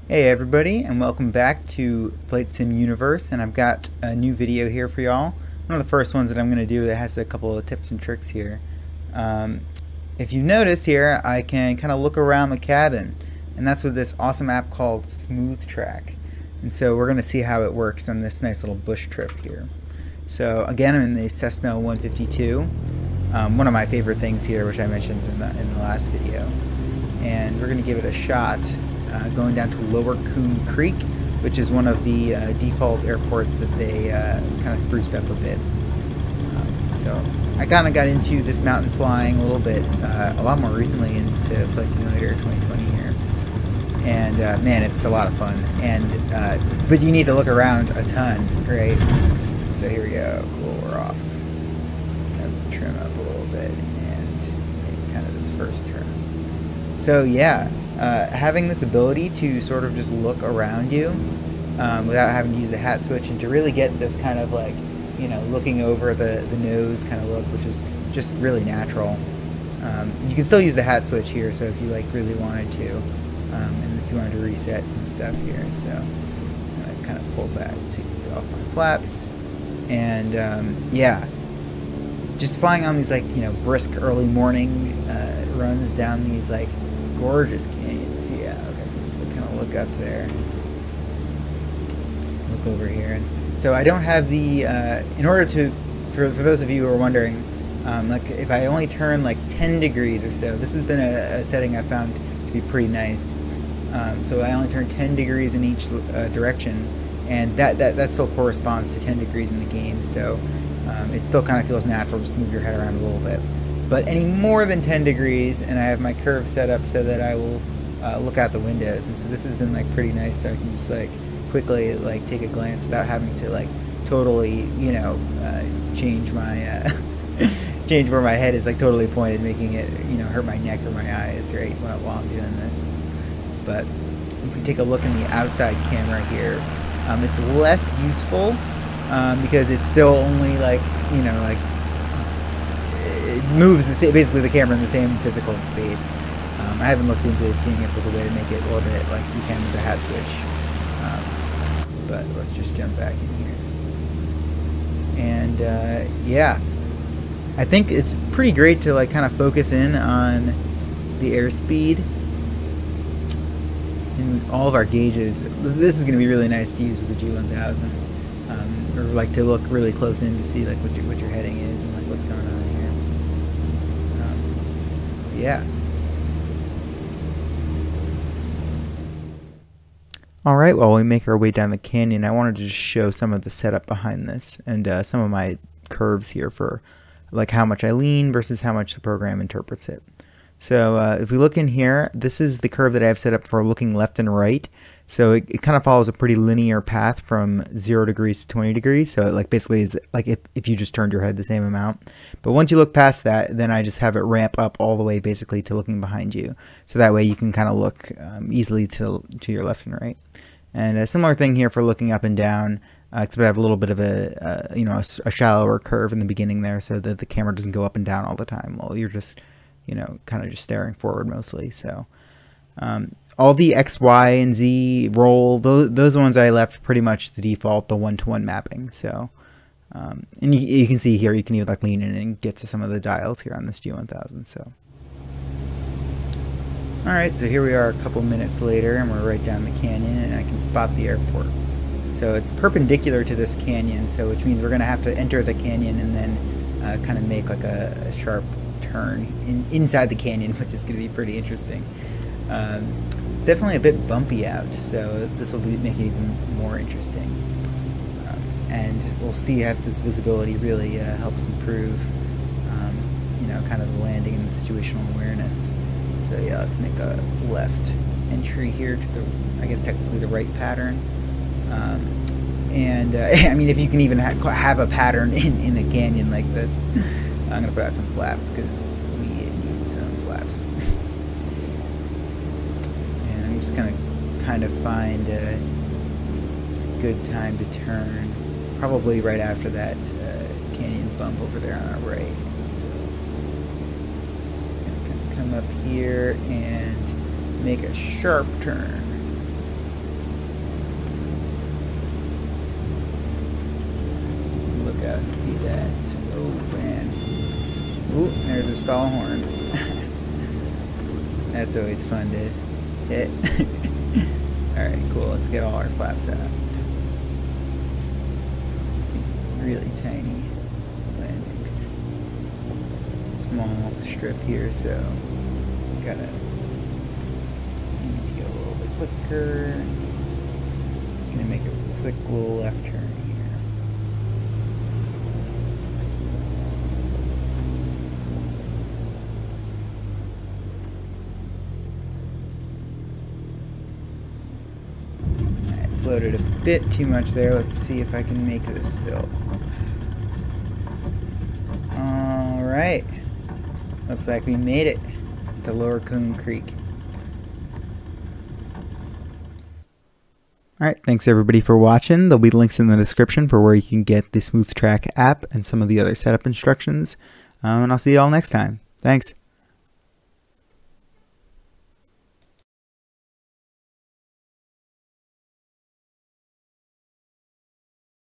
Hey everybody, and welcome back to Flight Sim Universe, and I've got a new video here for y'all. One of the first ones that I'm going to do that has a couple of tips and tricks here. If you notice here, I can kind of look around the cabin, and that's with this awesome app called SmoothTrack. And so we're going to see how it works on this nice little bush trip here. So again, I'm in the Cessna 152, one of my favorite things here, which I mentioned in the last video. And we're going to give it a shot. Going down to Lower Coon Creek, which is one of the default airports that they kind of spruced up a bit. So I kind of got into this mountain flying a little bit, a lot more recently into Flight Simulator 2020 here. And man, it's a lot of fun. And but you need to look around a ton, right? So here we go. Cool, we're off. Trim up a little bit and make kind of this first turn. So yeah. Having this ability to sort of just look around you without having to use a hat switch, and to really get this kind of like, you know, looking over the nose kind of look, which is just really natural. You can still use the hat switch here, so if you like really wanted to, and if you wanted to reset some stuff here. So I kind of pull back, take it off my flaps, and yeah, just flying on these like, you know, brisk early morning runs down these like gorgeous canyons. Yeah, okay, just kind of look up there, look over here. And so I don't have the in order to, for those of you who are wondering, like if I only turn like 10 degrees or so, this has been a setting I found to be pretty nice. So I only turn 10 degrees in each direction, and that still corresponds to 10 degrees in the game, so it still kind of feels natural. Just move your head around a little bit. But any more than 10 degrees, and I have my curve set up so that I will look out the windows. And so this has been like pretty nice, so I can just like quickly like take a glance without having to like totally, you know, change my change where my head is like totally pointed, making it, you know, hurt my neck or my eyes, right, while I'm doing this. But if we take a look in the outside camera here, it's less useful because it's still only like, you know, like moves basically the camera in the same physical space. I haven't looked into seeing if there's a way to make it orbit like you can with the hat switch, but let's just jump back in here. And yeah, I think it's pretty great to like kind of focus in on the airspeed in all of our gauges. This is going to be really nice to use with the G1000, or like to look really close in to see like what your heading is and like what's going on here. Yeah. Alright, while we make our way down the canyon, I wanted to just show some of the setup behind this, and some of my curves here for like how much I lean versus how much the program interprets it. So if we look in here, this is the curve that I have set up for looking left and right. So it kind of follows a pretty linear path from 0 degrees to 20 degrees. So it like basically is like if you just turned your head the same amount. But once you look past that, then I just have it ramp up all the way basically to looking behind you. So that way you can kind of look easily to your left and right. And a similar thing here for looking up and down, except I have a little bit of a, you know, a shallower curve in the beginning there, so that the camera doesn't go up and down all the time while you're just, you know, kind of just staring forward mostly. So all the X, Y, and Z roll, those ones I left pretty much the default, the one-to-one mapping. So and you can see here, you can even like lean in and get to some of the dials here on this G1000. So alright, so here we are a couple minutes later, and we're right down the canyon, and I can spot the airport. So it's perpendicular to this canyon, so which means we're going to have to enter the canyon and then kind of make like a sharp turn inside the canyon, which is going to be pretty interesting. It's definitely a bit bumpy out, so this will make it even more interesting. And we'll see if this visibility really helps improve, you know, kind of the landing and the situational awareness. So yeah, let's make a left entry here to the, I guess technically the right pattern. And I mean, if you can even have a pattern in a canyon like this. I'm going to put out some flaps because we need some flaps. And I'm just going to kind of find a good time to turn, probably right after that canyon bump over there on our right. So I'm going to come up here and make a sharp turn. out and see that. Oh man. Ooh, there's a stall horn. That's always fun to hit. Alright, cool. Let's get all our flaps out. I think it's really tiny landings. Small strip here, so gotta need to go a little bit quicker. I'm gonna make a quick little left turn here. I floated a bit too much there. Let's see if I can make this still. Alright. Looks like we made it to Lower Coon Creek. Alright, thanks everybody for watching. There'll be links in the description for where you can get the SmoothTrack app and some of the other setup instructions. And I'll see you all next time. Thanks.